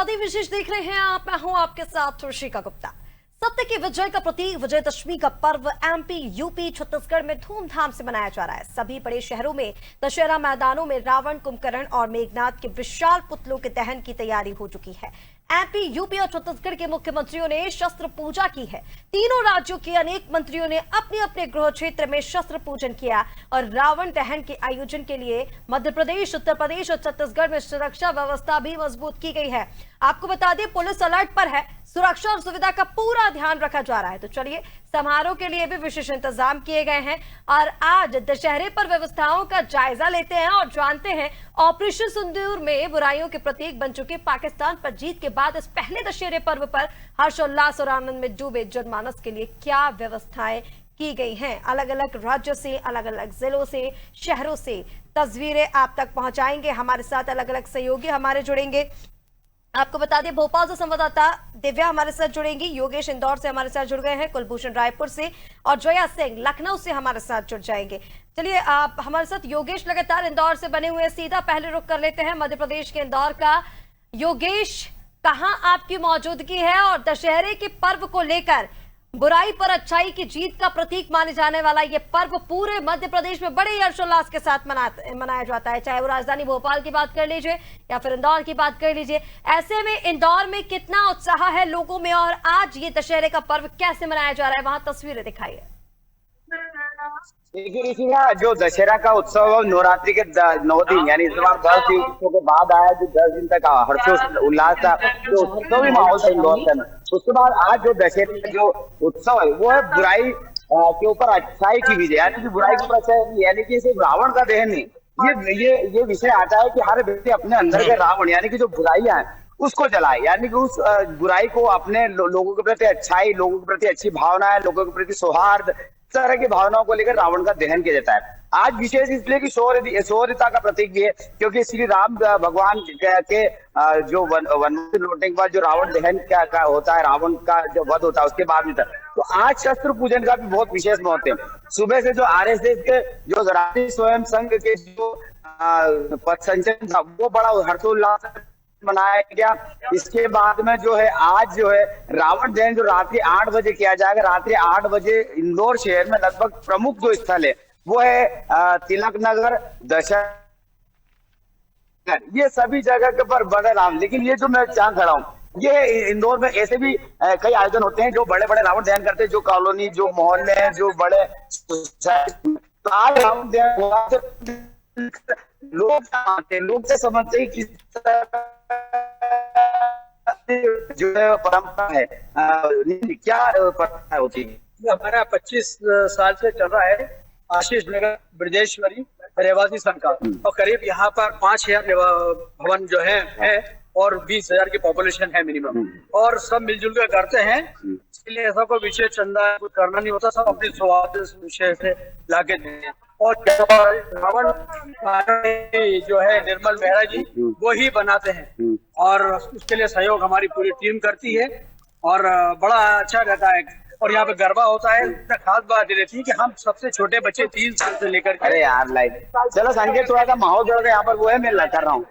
बता दें, विशेष देख रहे हैं आप, मैं हूं आपके साथ ऋषिका गुप्ता। सत्य की विजय का प्रतीक विजयदशमी का पर्व एमपी, यूपी, छत्तीसगढ़ में धूमधाम से मनाया जा रहा है। सभी बड़े शहरों में दशहरा मैदानों में रावण, कुंभकर्ण और मेघनाथ के विशाल पुतलों के दहन की तैयारी हो चुकी है। एमपी, यूपी और छत्तीसगढ़ के मुख्यमंत्रियों ने शस्त्र पूजा की है। तीनों राज्यों के अनेक मंत्रियों ने अपने अपने गृह क्षेत्र में शस्त्र पूजन किया और रावण दहन के आयोजन के लिए मध्य प्रदेश, उत्तर प्रदेश और छत्तीसगढ़ में सुरक्षा व्यवस्था भी मजबूत की गई है। आपको बता दें, पुलिस अलर्ट पर है, सुरक्षा और सुविधा का पूरा ध्यान रखा जा रहा है। तो चलिए, समारोह के लिए भी विशेष इंतजाम किए गए हैं और आज दशहरे पर व्यवस्थाओं का जायजा लेते हैं और जानते हैं ऑपरेशन सिंदूर में बुराइयों के प्रतीक बन चुके पाकिस्तान पर जीत के बाद इस पहले दशहरे पर्व पर हर्षोल्लास और आनंद में डूबे जनमानस के लिए क्या व्यवस्थाएं की गई हैं। अलग अलग राज्यों से, अलग अलग जिलों से, शहरों से तस्वीरें आप तक पहुंचाएंगे। हमारे साथ अलग अलग सहयोगी हमारे जुड़ेंगे। आपको बता दें, भोपाल से संवाददाता दिव्या हमारे साथ जुड़ेंगी, योगेश इंदौर से हमारे साथ जुड़ गए हैं, कुलभूषण रायपुर से और जया सिंह लखनऊ से हमारे साथ जुड़ जाएंगे। चलिए, आप हमारे साथ योगेश लगातार इंदौर से बने हुए हैं, सीधा पहले रुख कर लेते हैं मध्य प्रदेश के इंदौर का। योगेश, कहां आपकी मौजूदगी है और दशहरे के पर्व को लेकर बुराई पर अच्छाई की जीत का प्रतीक माने जाने वाला ये पर्व पूरे मध्य प्रदेश में बड़े ही हर्षोल्लास के साथ मनाया जाता है, चाहे वो राजधानी भोपाल की बात कर लीजिए या फिर इंदौर की बात कर लीजिए। ऐसे में इंदौर में कितना उत्साह है लोगों में और आज ये दशहरे का पर्व कैसे मनाया जा रहा है, वहां तस्वीरें दिखाइए। देखिए ऋषिका, जो दशहरा का उत्सव नवरात्रि के 9 दिन यानी इस बार 10 दिन के बाद आया, जो 10 दिन तक हर्षोल्लास उल्लास था, जो उत्सवी माहौल था इंदौर में। उसके बाद आज जो दशहरे का जो उत्सव है वो है बुराई के ऊपर अच्छाई की विजय, यानी कि बुराई के ऊपर अच्छाई, यानी कि सिर्फ रावण का दहन नहीं, ये विषय आता है कि हर व्यक्ति अपने अंदर के रावण यानी कि जो बुराइयां हैं उसको जलाए, यानी कि उस बुराई को अपने लोगों के प्रति अच्छाई, लोगों के प्रति अच्छी भावनाएं, लोगों के प्रति सौहार्द, तरह की भावनाओं को लेकर रावण का दहन किया जाता है। आज विशेष इसलिए कि शौर्यता का प्रतीक भी है, क्योंकि श्री राम भगवान के जो वन से लौटने के बाद जो रावण दहन का होता है, रावण का जो वध होता है उसके बाद में तक, तो आज शस्त्र पूजन का भी बहुत विशेष महत्व है। सुबह से जो आरएसएस के जो राष्ट्रीय स्वयं संघ के जो पथ संचलन था वो बड़ा हर्षोल्लास मनाया गया। इसके बाद में जो है आज जो है रावण दहन जो रात्रि 8 बजे किया जाएगा। रात्रि 8 बजे इंदौर शहर में लगभग प्रमुख जो स्थल है वो है तिलक नगर, दशहरा, ये सभी जगह के पर बड़े राम। लेकिन ये जो मैं जहाँ खड़ा हूँ, ये इंदौर में ऐसे भी कई आयोजन होते हैं जो बड़े बड़े रावण दहन करते हैं, जो कॉलोनी, जो मोहल्ले हैं, जो बड़े, तो आज रावण दहन लोग से समझते हैं किस तरह जो है परंपरा है, क्या परंपरा होती है। हमारा 25 साल से चल रहा है आशीष नगर ब्रजेश्वरी रहवासी संघ का, और करीब यहाँ पर 5000 भवन जो है और 20,000 की पॉपुलेशन है मिनिमम, और सब मिलजुल कर करते हैं। इसलिए ऐसा कोई विशेष चंदा कुछ करना नहीं होता, सब अपने स्वाद विषय से लाके देते हैं। और रावण जो है निर्मल मेहरा जी वो ही बनाते हैं, और उसके लिए सहयोग हमारी पूरी टीम करती है और बड़ा अच्छा रहता है। और यहाँ पे गरबा होता है। खास बात ये रहती है कि हम सबसे छोटे बच्चे 3 साल से लेकर, अरे यार लाइव चलो संजय, थोड़ा सा माहौल जोड़ के यहाँ पर वो है, मैं कर रहा हूँ।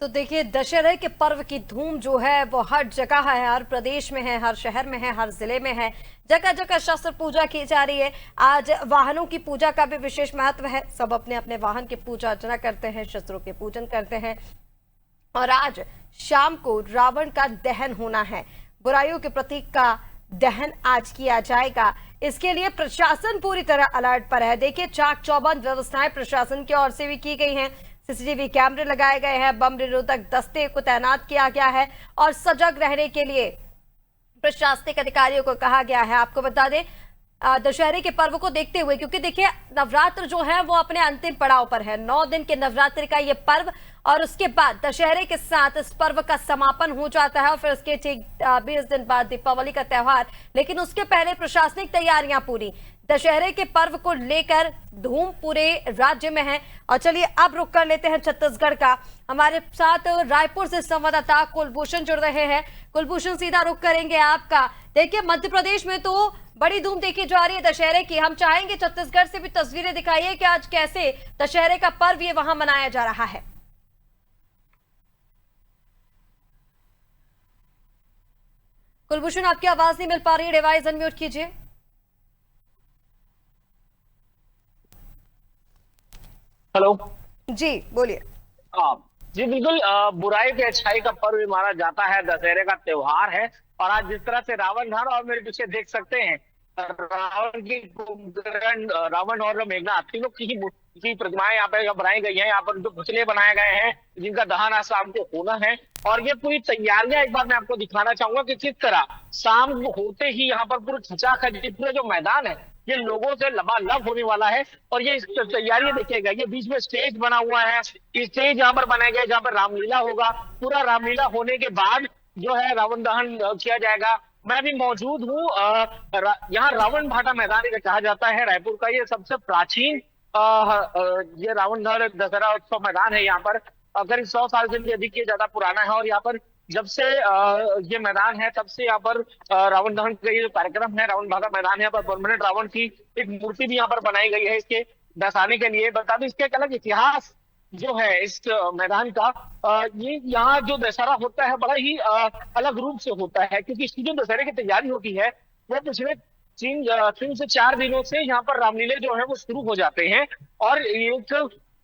तो देखिए, दशहरे के पर्व की धूम जो है वो हर जगह है, हर प्रदेश में है, हर शहर में है, हर जिले में है, जगह जगह शस्त्र पूजा की जा रही है। आज वाहनों की पूजा का भी विशेष महत्व है, सब अपने अपने वाहन की पूजा अर्चना करते हैं, शस्त्रों के पूजन करते हैं। और आज शाम को रावण का दहन होना है, बुराइयों के प्रतीक का दहन आज किया जाएगा। इसके लिए प्रशासन पूरी तरह अलर्ट पर है। देखिए, चाक चौबंद व्यवस्थाएं प्रशासन की ओर से भी की गई हैं, सीसीटीवी कैमरे लगाए गए हैं, बम निरोधक दस्ते को तैनात किया गया है और सजग रहने के लिए प्रशासनिक अधिकारियों को कहा गया है। आपको बता दें, दशहरे के पर्व को देखते हुए, क्योंकि देखिए नवरात्र जो है वो अपने अंतिम पड़ाव पर है, 9 दिन के नवरात्र का ये पर्व, और उसके बाद दशहरे के साथ इस पर्व का समापन हो जाता है और फिर उसके ठीक 20 दिन बाद दीपावली का त्योहार। लेकिन उसके पहले प्रशासनिक तैयारियां पूरी, दशहरे के पर्व को लेकर धूम पूरे राज्य में है। और चलिए अब रुक कर लेते हैं छत्तीसगढ़ का। हमारे साथ रायपुर से संवाददाता कुलभूषण जुड़ रहे हैं। कुलभूषण, सीधा रुक करेंगे आपका। देखिए, मध्य प्रदेश में तो बड़ी धूम देखी जा रही है दशहरे की। हम चाहेंगे छत्तीसगढ़ से भी तस्वीरें दिखाइए कि आज कैसे दशहरे का पर्व ये वहां मनाया जा रहा है। कुलभूषण, आपकी आवाज नहीं मिल पा रही है, डिवाइस अनम्यूट कीजिए। हेलो जी बोलिए। जी बिल्कुल, बुराई पे अच्छाई का पर्व माना जाता है, दशहरे का त्योहार है। और आज जिस तरह से रावण धन, और मेरे पीछे देख सकते हैं रावण की कुंभकर्ण, रावण और मेघनाथ तीनों की प्रतिमाएं यहाँ पे बनाई गई हैं। यहाँ पर जो पुतले बनाए गए हैं जिनका दहन आज शाम को होना है। और ये पूरी तैयारियां एक बार मैं आपको दिखाना चाहूंगा कि किस तरह शाम होते ही यहाँ पर पूरा खचाखच पूरा जो मैदान है ये लोगों से लबालब होने वाला है। और ये तैयारी देखिएगा, ये बीच में स्टेज बना हुआ है। स्टेज यहाँ पर बनाया गया जहाँ पर रामलीला होगा। पूरा रामलीला होने के बाद जो है रावण दहन किया जाएगा। मैं भी मौजूद हूँ यहाँ रावण भाटा मैदान कहा जाता है रायपुर का। ये सबसे प्राचीन ये रावण दशहरा उत्सव मैदान है। यहाँ पर करीब 100 साल से भी अधिक ज्यादा पुराना है। और यहाँ पर जब से ये मैदान है तब से यहाँ पर रावण दहन का ये जो कार्यक्रम है, रावण भाटा मैदान है, यहाँ पर परमानेंट रावण की एक मूर्ति भी यहाँ पर बनाई गई है इसके दर्शाने के लिए। बता दें इसके एक अलग इतिहास जो है इस मैदान का। ये यहाँ जो दशहरा होता है बड़ा ही अलग रूप से होता है, क्योंकि इसकी जो दशहरे की तैयारी होती है वो पिछले 3 से 4 दिनों से यहाँ पर रामलीले जो है वो शुरू हो जाते हैं। और एक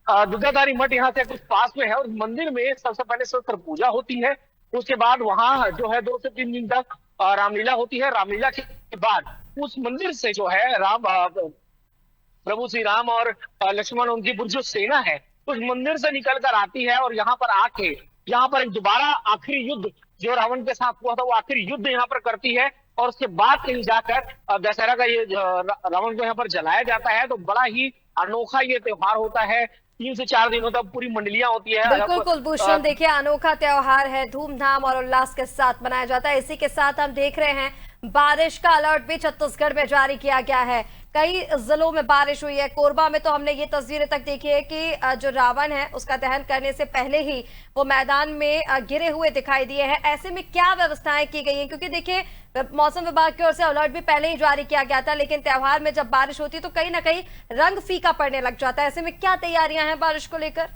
दुर्गाधारी मठ यहाँ से कुछ पास में है और मंदिर में सबसे पहले शस्त्र पूजा होती है। उसके बाद वहां जो है 2 से 3 दिन तक रामलीला होती है। रामलीला के बाद उस मंदिर से जो है प्रभु श्री राम और लक्ष्मण, उनकी पूरी जो सेना है उस मंदिर से निकल कर आती है और यहाँ पर आके यहाँ पर एक दोबारा आखिरी युद्ध जो रावण के साथ हुआ था वो आखिरी युद्ध यहाँ पर करती है। और उसके बाद कहीं जाकर दशहरा का ये रावण को यहाँ पर जलाया जाता है। तो बड़ा ही अनोखा ये त्योहार होता है। 3 से 4 दिनों तक पूरी मंडलियां होती है। बिल्कुल कुलभूषण, देखिए अनोखा त्योहार है, धूमधाम और उल्लास के साथ मनाया जाता है। इसी के साथ हम देख रहे हैं बारिश का अलर्ट भी छत्तीसगढ़ में जारी किया गया है। कई जिलों में बारिश हुई है। कोरबा में तो हमने ये तस्वीरें तक देखी है कि जो रावण है उसका दहन करने से पहले ही वो मैदान में गिरे हुए दिखाई दिए हैं। ऐसे में क्या व्यवस्थाएं की गई हैं? क्योंकि देखिए मौसम विभाग की ओर से अलर्ट भी पहले ही जारी किया गया था, लेकिन त्योहार में जब बारिश होती है तो कहीं ना कहीं रंग फीका पड़ने लग जाता है। ऐसे में क्या तैयारियां हैं बारिश को लेकर?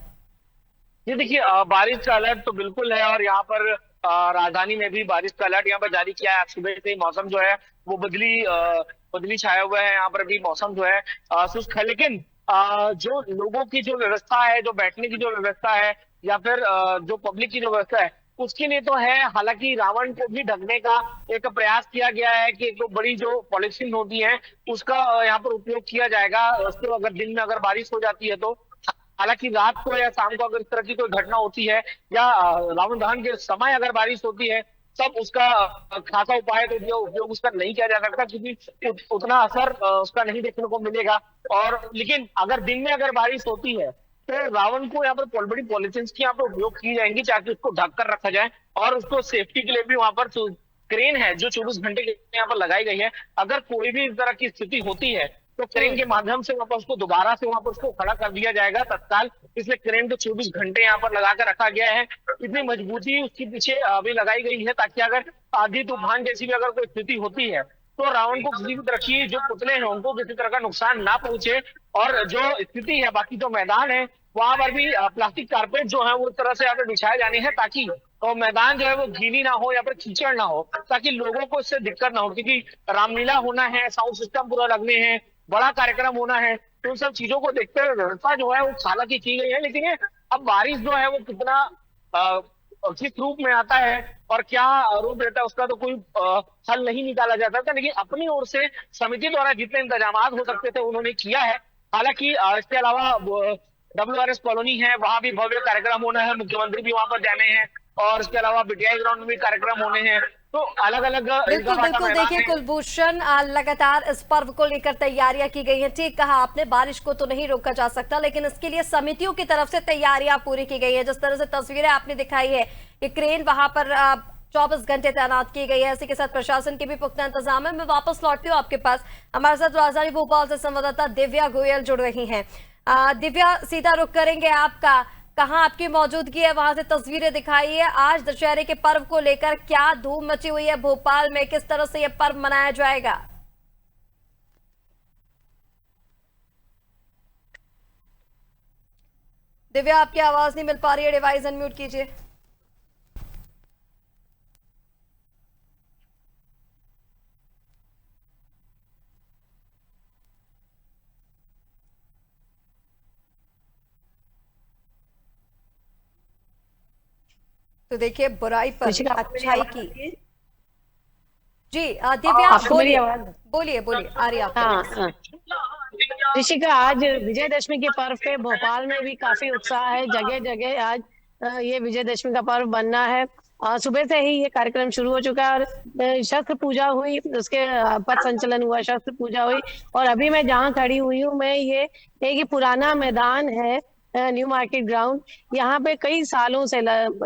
ये देखिए, बारिश का अलर्ट तो बिल्कुल है। और यहाँ पर राजधानी में भी बारिश का अलर्ट यहाँ पर जारी किया है। आज सुबह से मौसम जो है वो बदली छाया हुआ है। यहाँ पर भी मौसम जो है शुष्क है। लेकिन जो लोगों की जो व्यवस्था है, जो बैठने की जो व्यवस्था है या फिर जो पब्लिक की जो व्यवस्था है उसके लिए तो है। हालांकि रावण को भी ढकने का एक प्रयास किया गया है कि एक बड़ी जो पॉलिथीन होती है उसका यहाँ पर उपयोग किया जाएगा। उसको अगर दिन में अगर बारिश हो जाती है तो, हालांकि रात को या शाम को अगर इस तरह की कोई घटना होती है या रावण दहन के समय अगर बारिश होती है तब उसका खासा उपाय तो उपयोग उसका नहीं किया जा सकता, क्योंकि उतना असर उसका नहीं देखने को मिलेगा। और लेकिन अगर दिन में अगर बारिश होती है तो रावण को यहाँ पर बड़ी पॉलिथीन की यहाँ पर उपयोग की जाएंगी ताकि उसको ढक कर रखा जाए। और उसको सेफ्टी के लिए भी वहां पर क्रेन है जो 24 घंटे यहाँ पर लगाई गई है। अगर कोई भी इस तरह की स्थिति होती है तो क्रेन के माध्यम से वहां पर उसको दोबारा से वहां पर उसको खड़ा कर दिया जाएगा तत्काल। इसलिए क्रेन को 24 घंटे यहाँ पर लगा कर रखा गया है। इतनी मजबूती उसके पीछे अभी लगाई गई है ताकि अगर आंधी तूफान जैसी भी अगर कोई स्थिति होती है तो रावण को किसी भी तरह की जो पुतले हैं उनको किसी तरह का नुकसान ना पहुंचे। और जो स्थिति है बाकी जो मैदान है वहां पर भी प्लास्टिक कारपेट जो है वो इस तरह से यहाँ पे बिछाए जाने हैं ताकि तो मैदान जो है वो गीली ना हो या फिर कीचड़ ना हो, ताकि लोगों को इससे दिक्कत ना हो। क्योंकि रामलीला होना है, साउंड सिस्टम पूरा लगने हैं, बड़ा कार्यक्रम होना है, तो उन सब चीजों को देखते हुए व्यवस्था जो है वो हालांकि की गई है। लेकिन ये अब बारिश जो है वो कितना किस रूप में आता है और क्या रूप रहता है उसका तो कोई हल नहीं निकाला जा सकता। लेकिन अपनी ओर से समिति द्वारा जितने इंतजाम हो सकते थे उन्होंने किया है। हालांकि इसके अलावा WRS कॉलोनी है, वहां भी भव्य कार्यक्रम होना है, मुख्यमंत्री भी वहां पर जाने हैं। और इसके अलावा BTI ग्राउंड में भी कार्यक्रम होने हैं। तो अलग अलग बिल्कुल देखिए कुलभूषण, लगातार इस पर्व को लेकर तैयारियां की गई हैं। ठीक कहा आपने, बारिश को तो नहीं रोका जा सकता, लेकिन इसके लिए समितियों की तरफ से तैयारियां पूरी की गई है। जिस तरह से तस्वीरें आपने दिखाई है कि क्रेन वहां पर 24 घंटे तैनात की गई है। इसी के साथ प्रशासन के भी पुख्ता इंतजाम है। मैं वापस लौटती हूँ आपके पास। हमारे साथ राजधानी भोपाल से संवाददाता दिव्या गोयल जुड़ रही हैं। दिव्या, सीधा रुख करेंगे आपका, कहाँ आपकी मौजूदगी है, वहां से तस्वीरें दिखाइए। आज दशहरे के पर्व को लेकर क्या धूम मची हुई है भोपाल में, किस तरह से यह पर्व मनाया जाएगा? दिव्या, आपकी आवाज नहीं मिल पा रही है, डिवाइस अनम्यूट कीजिए। तो देखिए, बुराई पर अच्छाई की। जी दिव्या, बोलिए बोलिए, आ रही है आपको। ऋषिका, आज विजयदशमी के पर्व पे भोपाल में भी काफी उत्साह है। जगह जगह आज ये विजयदशमी का पर्व बनना है। सुबह से ही ये कार्यक्रम शुरू हो चुका है और शस्त्र पूजा हुई, उसके पथ संचलन हुआ, शस्त्र पूजा हुई। और अभी मैं जहाँ खड़ी हुई हूँ, मैं ये एक पुराना मैदान है, न्यू मार्केट ग्राउंड। यहाँ पे कई सालों से,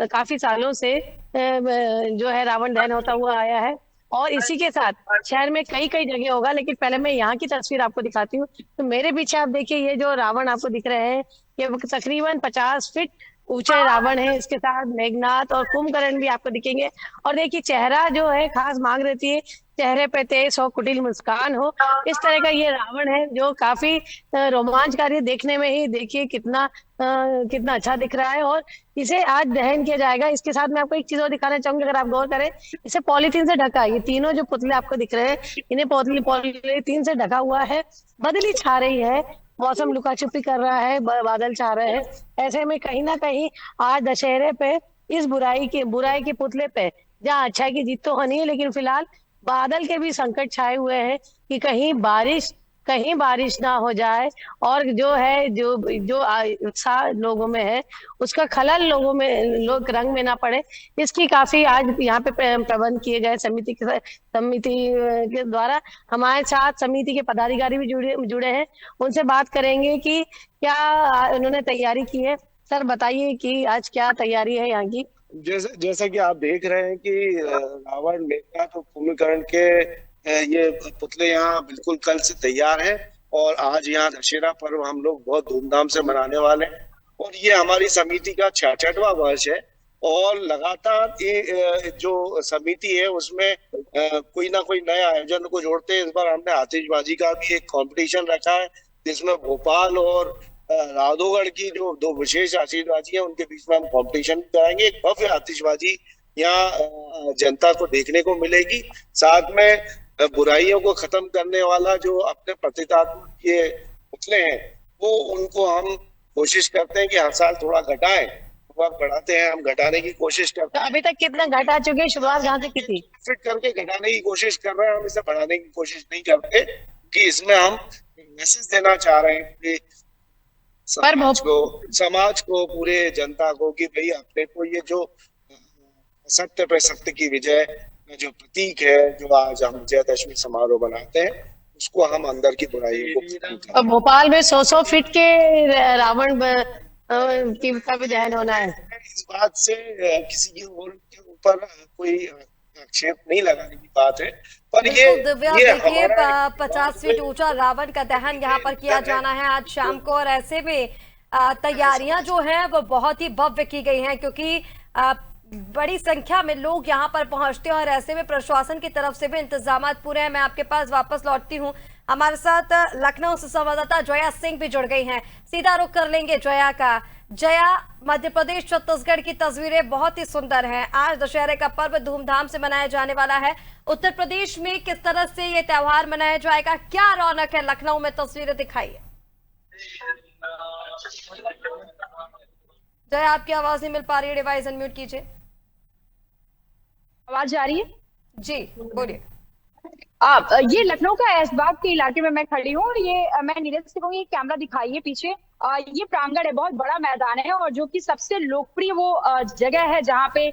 काफी सालों से जो है रावण दहन होता हुआ आया है। और इसी के साथ शहर में कई कई जगह होगा, लेकिन पहले मैं यहाँ की तस्वीर आपको दिखाती हूँ। तो मेरे पीछे आप देखिए, ये जो रावण आपको दिख रहे हैं, ये तकरीबन 50 फीट ऊंचे रावण है। इसके साथ मेघनाथ और कुंभकर्ण भी आपको दिखेंगे। और देखिए, चेहरा जो है, खास मांग रहती है चेहरे पे तेज हो, कुटिल मुस्कान हो, इस तरह का ये रावण है जो काफी रोमांचकारी, देखने में ही देखिए कितना अच्छा दिख रहा है। और इसे आज दहन किया जाएगा। इसके साथ मैं आपको एक चीज और दिखाना चाहूंगी, अगर आप गौर करें, इसे पॉलीथीन से ढका है। ये तीनों जो पुतले आपको दिख रहे हैं, इन्हें पॉलीथीन से ढका हुआ है। बदली छा रही है, मौसम लुका छुपी कर रहा है, बादल छा रहे हैं। ऐसे में कहीं ना कहीं आज दशहरे पे इस बुराई के पुतले पे, जहाँ अच्छाई की जीत तो होनी है, लेकिन फिलहाल बादल के भी संकट छाए हुए हैं कि कहीं बारिश ना हो जाए। और जो है जो उत्साह लोगों में है, उसका खलल लोग रंग में ना पड़े, इसकी काफी आज यहाँ पे प्रबंध किए गए समिति के द्वारा। हमारे साथ समिति के पदाधिकारी भी जुड़े हैं, उनसे बात करेंगे कि क्या उन्होंने तैयारी की है। सर, बताइए कि आज क्या तैयारी है यहाँ की। जैसा कि आप देख रहे हैं कि रावण, मेघनाथ और कुंभकर्ण के ये पुतले यहाँ बिल्कुल कल से तैयार हैं। और आज यहाँ दशहरा पर्व हम लोग बहुत धूमधाम से मनाने वाले हैं। और ये हमारी समिति का 66वां वर्ष है। और लगातार ये जो समिति है, उसमें कोई ना कोई नए आयोजन को जोड़ते हैं। इस बार हमने आतिशबाजी का भी एक कंपटीशन रखा है, जिसमें भोपाल और राधोगढ़ की जो दो विशेष आतिशबाजी है, उनके बीच में हम कंपटीशन कराएंगे। एक भव्य आतिशबाजी यहाँ जनता को देखने को मिलेगी। साथ में बुराइयों को खत्म करने वाला जो अपने प्रतीकात्मक ये पुतले हैं, वो उनको हम कोशिश करते हैं कि हर साल थोड़ा घटाएं, थोड़ा बढ़ाते हैं, हम घटाने की कोशिश करते हैं। अभी तक कितना घटा चुके हैं? शुरुआत कहाँ से की थी? फिट करके घटाने की कोशिश कर रहे हैं, हम इसे बढ़ाने की कोशिश नहीं करते, कि इसमें हम मैसेज देना चाह रहे हैं कि समाज को, पूरे जनता को, कि भाई अपने को ये जो सत्य पे सत्य की विजय जो प्रतीक है, जो आज हम विजयदशमी समारोह बनाते हैं, उसको हम अंदर की बुराई को। भोपाल में 100 फीट के रावण का भी दहन होना है। इस बात से किसी के ऊपर कोई आक्षेप नहीं लगाने की बात है, पर ये देखिए 50 फीट ऊंचा रावण का दहन यहाँ पर किया जाना है आज शाम को। और ऐसे में तैयारियां जो हैं वो बहुत ही भव्य की गई हैं, क्योंकि बड़ी संख्या में लोग यहाँ पर पहुंचते हैं। और ऐसे में प्रशासन की तरफ से भी इंतजाम पूरे हैं। मैं आपके पास वापस लौटती हूँ। हमारे साथ लखनऊ से संवाददाता जया सिंह भी जुड़ गई हैं। सीधा रुख कर लेंगे जया का। जया, मध्य प्रदेश छत्तीसगढ़ की तस्वीरें बहुत ही सुंदर हैं। आज दशहरे का पर्व धूमधाम से मनाया जाने वाला है। उत्तर प्रदेश में किस तरह से ये त्योहार मनाया जाएगा, क्या रौनक है लखनऊ में, तस्वीरें दिखाइए। जया, आपकी आवाज नहीं मिल पा रही है, डिवाइस अनम्यूट कीजिए। आवाज जा रही है? जी बोलिए। ये लखनऊ का ऐशबाग के इलाके में मैं खड़ी हूँ। और ये मैं नीरज से कहूँगी, कैमरा दिखाइए पीछे। ये प्रांगण है, बहुत बड़ा मैदान है, और जो कि सबसे लोकप्रिय वो जगह है जहाँ पे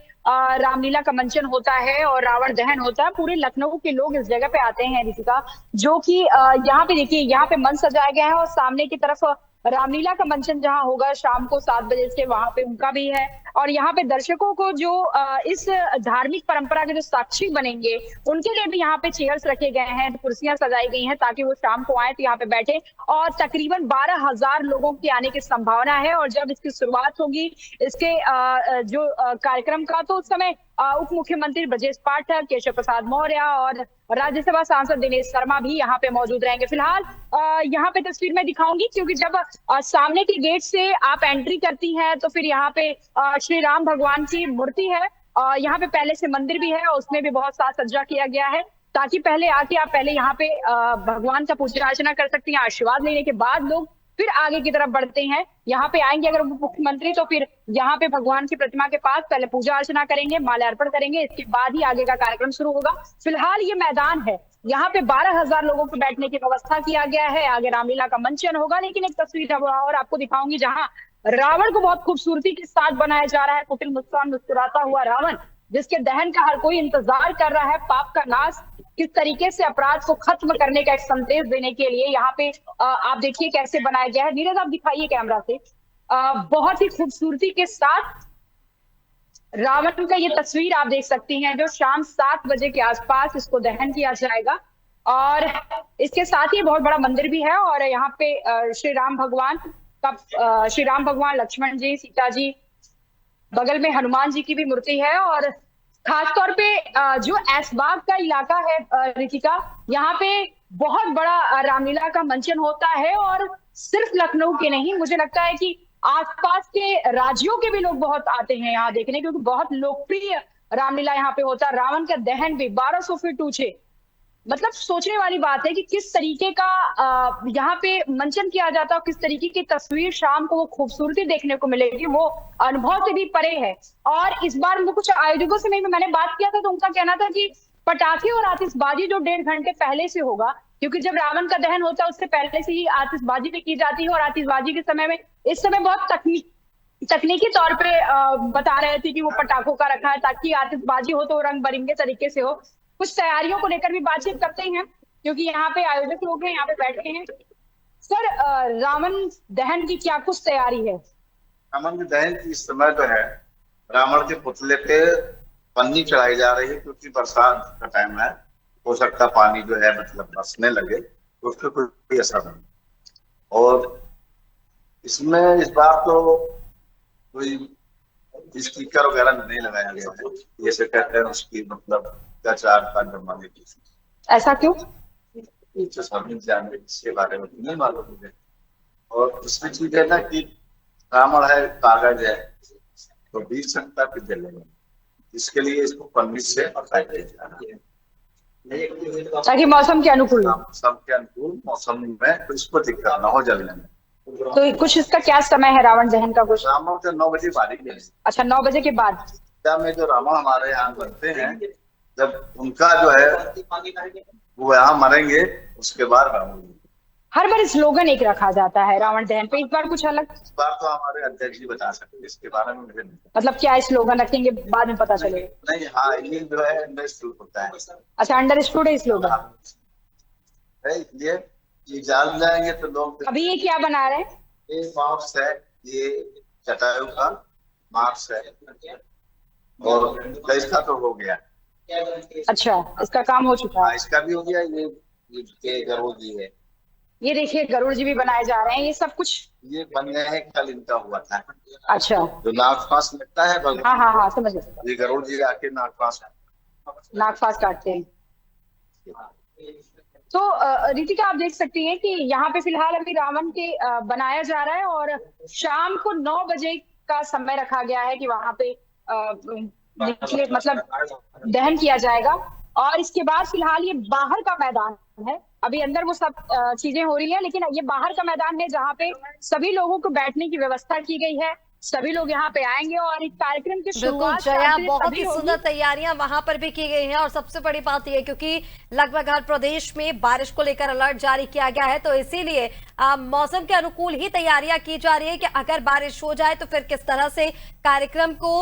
रामलीला का मंचन होता है और रावण दहन होता है। पूरे लखनऊ के लोग इस जगह पे आते हैं ऋतिका, जो कि यहाँ पे देखिए, यहाँ पे मंच सजाया गया है और सामने की तरफ रामलीला का मंचन जहां होगा शाम को 7 बजे से, वहां पे उनका भी है। और यहाँ पे दर्शकों को जो इस धार्मिक परंपरा के जो साक्षी बनेंगे उनके लिए भी यहाँ पे चेयर्स रखे गए हैं, कुर्सियां सजाई गई हैं ताकि वो शाम को आए तो यहाँ पे बैठे। और तकरीबन 12,000 लोगों के आने की संभावना है। और जब इसकी शुरुआत होगी इसके जो कार्यक्रम का, तो उस समय उप मुख्यमंत्री ब्रजेश पाठक, केशव प्रसाद मौर्य और राज्यसभा सांसद दिनेश शर्मा भी यहाँ पे मौजूद रहेंगे। फिलहाल यहाँ पे तस्वीर में दिखाऊंगी, क्योंकि जब सामने के गेट से आप एंट्री करती हैं तो फिर यहाँ पे श्री राम भगवान की मूर्ति है। यहाँ पे पहले से मंदिर भी है, उसमें भी बहुत साज सज्जा किया गया है ताकि पहले आके आप पहले यहाँ पे भगवान का पूजा अर्चना कर सकती हैं। आशीर्वाद लेने के बाद लोग फिर आगे की तरफ बढ़ते हैं। यहाँ पे आएंगे अगर मुख्यमंत्री तो फिर यहाँ पे भगवान की प्रतिमा के पास पहले पूजा अर्चना करेंगे, माल्यार्पण करेंगे, इसके बाद ही आगे का कार्यक्रम शुरू होगा। फिलहाल ये मैदान है, यहाँ पे 12,000 लोगों को बैठने की व्यवस्था किया गया है। आगे रामलीला का मंचन होगा। लेकिन एक तस्वीर और आपको दिखाऊंगी जहाँ रावण को बहुत खूबसूरती के साथ बनाया जा रहा है। कुटिल मुस्कान मुस्कुराता हुआ रावण, जिसके दहन का हर कोई इंतजार कर रहा है। पाप का नाश, किस तरीके से अपराध को खत्म करने का एक संदेश देने के लिए यहाँ पे आप देखिए कैसे बनाया गया है। नीरज आप दिखाइए कैमरा से, बहुत ही खूबसूरती के साथ रावण का ये तस्वीर आप देख सकती हैं, जो शाम 7 बजे के आसपास इसको दहन किया जाएगा। और इसके साथ ही बहुत बड़ा मंदिर भी है। और यहाँ पे श्री राम भगवान, लक्ष्मण जी, सीता जी, बगल में हनुमान जी की भी मूर्ति है। और खासतौर पे जो ऐशबाग का इलाका है रितिका, यहाँ पे बहुत बड़ा रामलीला का मंचन होता है। और सिर्फ लखनऊ के नहीं, मुझे लगता है कि आसपास के राज्यों के भी लोग बहुत आते हैं यहाँ देखने, क्योंकि बहुत लोकप्रिय रामलीला यहाँ पे होता है। रावण का दहन भी 1200 फीट ऊंचे, मतलब सोचने वाली बात है कि किस तरीके का यहाँ पे मंचन किया जाता है, किस तरीके की तस्वीर शाम को वो खूबसूरती देखने को मिलेगी, वो अनुभव से भी परे है। और इस बार कुछ आयोजकों से मैंने बात किया था तो उनका कहना था कि पटाखे और आतिशबाजी जो 1.5 घंटे पहले से होगा, क्योंकि जब रावण का दहन होता है उससे पहले से ही आतिशबाजी भी की जाती है। और आतिशबाजी के समय में इस समय बहुत तकनीकी तौर पे बता रहे थे कि वो पटाखों का रखा है ताकि आतिशबाजी हो तो रंग बिरंगे तरीके से हो। कुछ तैयारियों को लेकर भी बातचीत करते हैं, क्योंकि यहाँ पे आयोजक लोग हैं, यहाँ पे बैठे हैं। सर, रावण दहन की क्या कुछ तैयारी है? रावण के दहन की इस समय जो है रावण के पुतले पे पन्नी चढ़ाई जा रही है, क्योंकि बरसात का टाइम है, हो सकता पानी जो है मतलब बरसने लगे तो उसका कोई असर नहीं। और इसमें इस बार तो कोई स्पीकर वगैरह नहीं लगाया गया है, जैसे कहते हैं उसकी मतलब अत्याचार का जमाने की। ऐसा क्यों? इसके बारे में नहीं मालूम मुझे। और इसमें चीज है ना कि रावण है, कागज है, तो 20 सकता फिर जलेगा, इसके लिए इसको पन्नी से ताकि मौसम के अनुकूल मौसम में तो इसको दिक्कत ना हो जलने में। तो कुछ इसका क्या समय है रावण दहन का? कुछ रावण के 9 बजे बारी है। अच्छा, 9 बजे के बाद में जो रावण हमारे यहाँ बनते हैं, जब उनका जो है वो यहाँ मरेंगे उसके बाद रावण। हर बार स्लोगन एक रखा जाता है रावण दहन पे, इस बार कुछ अलग? इस बार तो हमारे अध्यक्ष जी बता सकते हैं, इसके बारे में मुझे नहीं। मतलब क्या स्लोगन रखेंगे बाद में पता चलेगा? नहीं, हाँ, ये जो है अंडरस्टूड होता है। अच्छा, अंडरस्टूड है स्लोगन, ये जान जाएंगे तो लोग। अभी ये क्या बना रहे हैं? ये मार्क्स है, ये जटायु का मार्क्स है, और इसका तो हो गया। अच्छा, इसका काम हो चुका है? इसका भी हो गया। ये गरुड़ जी है, ये देखिए गरुड़ जी भी बनाए जा रहे हैं। ये सब कुछ ये बन गए हैं, कल इनका हुआ था। अच्छा, जो नागपास लगता है, हाँ समझ गए। ये गरुड़ जी आके नागपास काटते हैं। तो रितिका आप देख सकती हैं कि यहाँ पे फिलहाल अभी रावण के बनाया जा रहा है और शाम को 9 बजे का समय रखा गया है कि वहां पे निकले, मतलब दहन किया जाएगा। और इसके बाद फिलहाल ये बाहर का मैदान है, अभी अंदर वो सब चीजें हो रही है, लेकिन ये बाहर का मैदान है जहाँ पे सभी लोगों को बैठने की व्यवस्था की गई है। सभी लोग यहाँ पे आएंगे और इस कार्यक्रम की शुरुआत जया, बहुत ही सुंदर तैयारियां वहां पर भी की गई हैं। और सबसे बड़ी बात यह, क्योंकि लगभग हर प्रदेश में बारिश को लेकर अलर्ट जारी किया गया है, तो इसीलिए मौसम के अनुकूल ही तैयारियां की जा रही है कि अगर बारिश हो जाए तो फिर किस तरह से कार्यक्रम को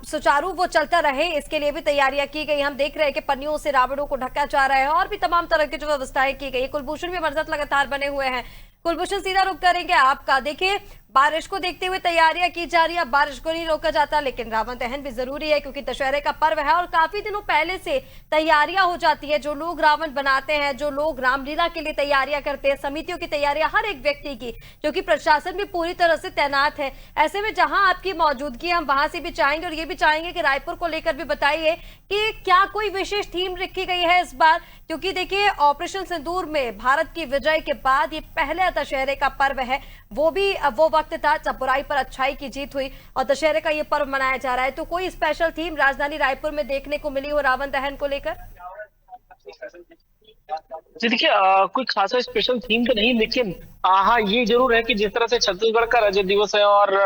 सुचारू वो चलता रहे, इसके लिए भी तैयारियां की गई। हम देख रहे हैं कि पन्नियों से रावणों को ढका जा रहा है और भी तमाम तरह की जो व्यवस्थाएं की गई है। कुलभूषण भी हमारे साथ लगातार बने हुए हैं। कुलभूषण, सीधा रुख करेंगे आपका। देखिए, बारिश को देखते हुए तैयारियां की जा रही है, बारिश को नहीं रोका जाता, लेकिन रावण दहन भी जरूरी है क्योंकि दशहरे का पर्व है और काफी दिनों पहले से तैयारियां हो जाती है। जो लोग रावण बनाते हैं, जो लोग रामलीला के लिए तैयारियां करते हैं, समितियों की तैयारियां हर एक व्यक्ति की, क्योंकि प्रशासन भी पूरी तरह से तैनात है। ऐसे में जहां आपकी मौजूदगी, हम वहां से भी चाहेंगे और ये भी चाहेंगे कि रायपुर को लेकर भी बताइए कि क्या कोई विशेष थीम रखी गई है इस बार, क्योंकि देखिए ऑपरेशन सिंदूर में भारत की विजय के बाद ये पहले दशहरे का पर्व है, वो भी वो वक्त था जब बुराई पर अच्छाई की जीत हुई और दशहरे का ये पर्व मनाया जा रहा है। तो कोई स्पेशल थीम राजधानी रायपुर में देखने को मिली हो रावण दहन को लेकर? जी देखिए, कोई खासा स्पेशल थीम तो नहीं, लेकिन हाँ ये जरूर है कि जिस तरह से छत्तीसगढ़ का रजत दिवस है और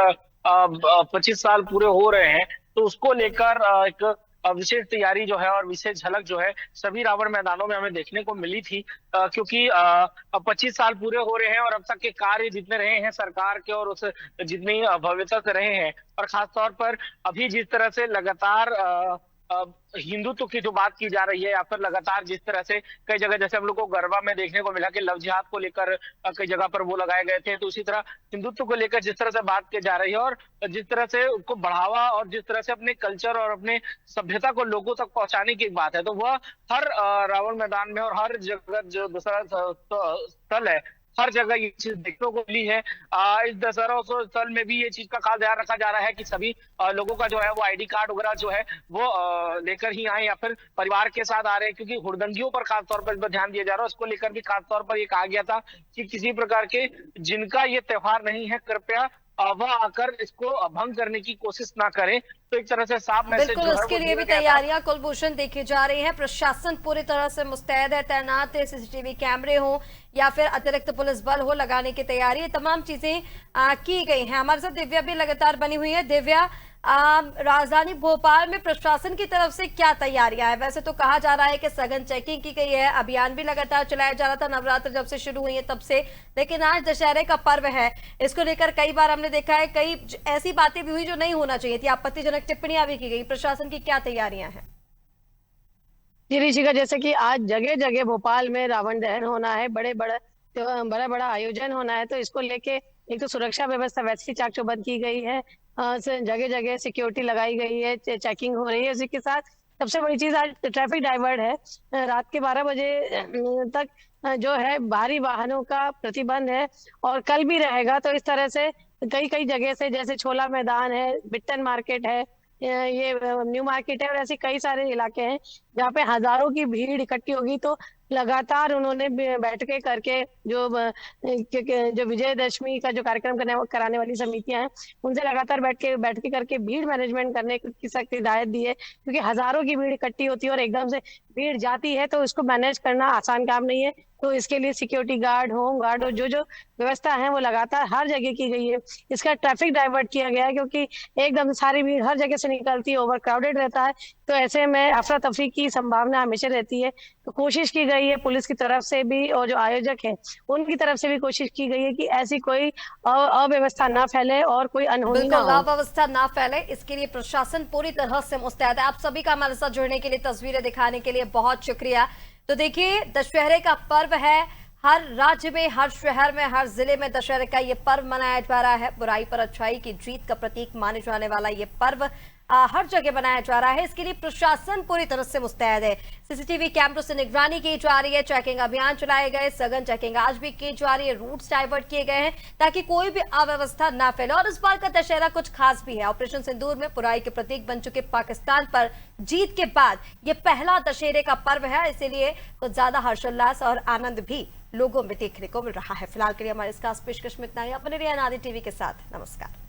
25 साल पूरे हो रहे हैं, तो उसको लेकर एक विशेष तैयारी जो है और विशेष झलक जो है सभी रावण मैदानों में हमें देखने को मिली थी, क्योंकि 25 साल पूरे हो रहे हैं और अब तक के कार्य जितने रहे हैं सरकार के और उस जितनी भव्यता से रहे हैं, और खास तौर पर अभी जिस तरह से लगातार हिंदुत्व की जो बात की जा रही है या फिर लगातार जिस तरह से कई जगह, जैसे हम लोग को गरबा में देखने को मिला कि लव जिहाद को लेकर कई जगह पर वो लगाए गए थे, तो उसी तरह हिंदुत्व को लेकर जिस तरह से बात की जा रही है और जिस तरह से उसको बढ़ावा और जिस तरह से अपने कल्चर और अपने सभ्यता को लोगों तक पहुंचाने की एक बात है, तो वह हर रावण मैदान में और हर जगह जो दूसरा स्थल है हर जगह ये चीज देखने को मिली है। इस दशहरा उत्सव स्थल में भी ये चीज का खास ध्यान रखा जा रहा है कि सभी लोगों का जो है वो आईडी कार्ड वगैरह जो है वो लेकर ही आए या फिर परिवार के साथ आ रहे हैं, क्योंकि हुड़दंगियों पर खास तौर पर इस पर ध्यान दिया जा रहा है। उसको लेकर भी खास तौर पर ये कहा गया था कि किसी प्रकार के जिनका ये त्योहार नहीं है कृपया वह आकर इसको भंग करने की कोशिश ना करें। तो एक तरह से साफ मैसेज बिल्कुल, उसके लिए भी तैयारियां कुलभूषण देखी जा रही हैं। प्रशासन पूरी तरह से मुस्तैद है, तैनात है, सीसीटीवी कैमरे हो या फिर अतिरिक्त पुलिस बल हो लगाने की तैयारी, तमाम चीजें की गई हैं। हमारे साथ दिव्या भी लगातार बनी हुई है। दिव्या, राजधानी भोपाल में प्रशासन की तरफ से क्या तैयारियां है? वैसे तो कहा जा रहा है कि सघन चेकिंग की गई है, अभियान भी लगातार चलाया जा रहा था नवरात्र जब से शुरू हुई है तब से, लेकिन आज दशहरे का पर्व है, इसको लेकर कई बार हमने देखा है कई ऐसी बातें भी हुई जो नहीं होना चाहिए थी, आपत्तिजनक टिप्पणियां भी की गई। प्रशासन की क्या तैयारियां हैं? जी ऋषिका, जैसे कि आज जगह जगह भोपाल में रावण दहन होना है, बड़ा आयोजन होना है, तो इसको लेके एक तो सुरक्षा व्यवस्था वैसे ही चाक चौबंद की गई है, जगह जगह सिक्योरिटी लगाई गई है, चेकिंग हो रही है। उसी के साथ सबसे बड़ी चीज आज ट्रैफिक डाइवर्ट है, रात के 12 बजे तक जो है भारी वाहनों का प्रतिबंध है और कल भी रहेगा। तो इस तरह से कई जगह से, जैसे छोला मैदान है, बिट्टन मार्केट है, ये न्यू मार्केट है और ऐसे कई सारे इलाके हैं जहाँ पे हजारों की भीड़ इकट्ठी होगी। तो लगातार उन्होंने बैठकें करके जो विजयदशमी का जो कार्यक्रम कराने वाली समितियां हैं उनसे लगातार बैठकें करके भीड़ मैनेजमेंट करने की सख्त हिदायत दी है, क्योंकि हजारों की भीड़ इकट्ठी होती है और एकदम से भीड़ जाती है तो उसको मैनेज करना आसान काम नहीं है। तो इसके लिए सिक्योरिटी गार्ड, होम गार्ड और जो व्यवस्था है वो लगातार हर जगह की गई है। इसका ट्रैफिक डाइवर्ट किया गया है क्योंकि एकदम सारी भीड़ हर जगह से निकलती है, ओवर क्राउडेड रहता है, तो ऐसे में अफरा तफरी की संभावना हमेशा रहती है। तो कोशिश की गई है पुलिस की तरफ से भी और जो आयोजक है उनकी तरफ से भी कोशिश की गई है कि ऐसी कोई अव्यवस्था ना फैले और कोई अनहोनी ना हो। अव्यवस्था ना फैले, इसके लिए प्रशासन पूरी तरह से मुस्तैद है। आप सभी का हमारे साथ जुड़ने के लिए, तस्वीरें दिखाने के लिए बहुत शुक्रिया। तो देखिए, दशहरे का पर्व है, हर राज्य में, हर शहर में, हर जिले में दशहरे का ये पर्व मनाया जा रहा है। बुराई पर अच्छाई की जीत का प्रतीक माने जाने वाला ये पर्व हर जगह बनाया जा रहा है। इसके लिए प्रशासन पूरी तरह से मुस्तैद है। सीसीटीवी कैमरों से निगरानी की जा रही है, चेकिंग अभियान चलाए गए, सघन चेकिंग आज भी की जा रही है, रूट्स डाइवर्ट किए गए हैं ताकि कोई भी अव्यवस्था ना फैले। और इस बार का दशहरा कुछ खास भी है। ऑपरेशन सिंदूर में बुराई के प्रतीक बन चुके पाकिस्तान पर जीत के बाद ये पहला दशहरे का पर्व है, इसीलिए कुछ ज्यादा हर्षोल्लास और आनंद भी लोगों में देखने को मिल रहा है। फिलहाल के लिए हमारे इस खास पेशकश में इतना ही। अपने लिए अनादि टीवी के साथ नमस्कार।